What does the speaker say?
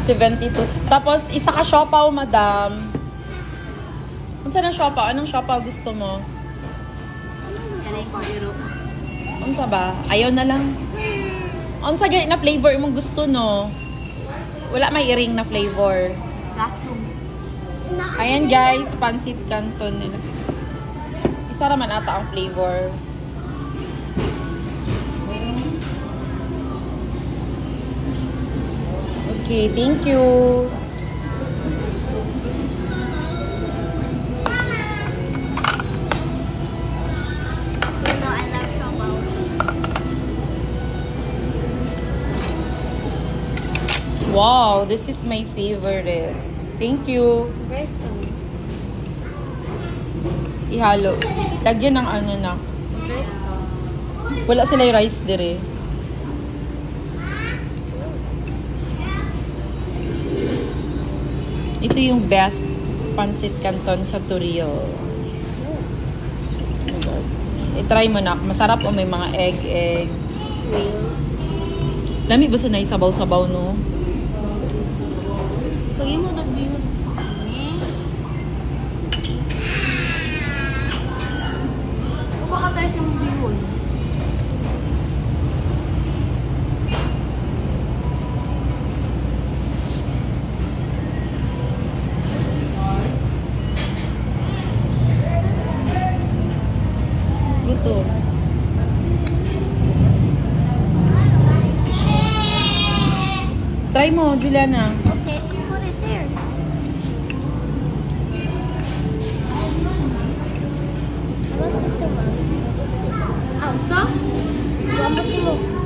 $72. Tapos, isa ka siopaw, madam. Unsa na siopaw? Anong siopaw gusto mo? Kanay ko, Euro. Unsa ba? Ayaw na lang. Unsa ganit na flavor mong gusto, no? Wala may iring na flavor. Gasong. Ayan, guys. Pancit canton nila. Isa raman ata ang flavor. Okay, thank you. I love siopaws. Wow, this is my favorite. Thank you. Resto. Ihalo. Lagyan ng ano na. Resto. Wala sila yung rice dire. Ito yung best pancit canton sa Turil. I-try mo na. Masarap o may mga egg. Lami ba sa naisabaw-sabaw, no? Pag mo nagbihod sa amin. O baka tayo sa magbihod? Gutom. Try mo, Juliana. Okay, put it there. I want this to run. Oh, so? What do you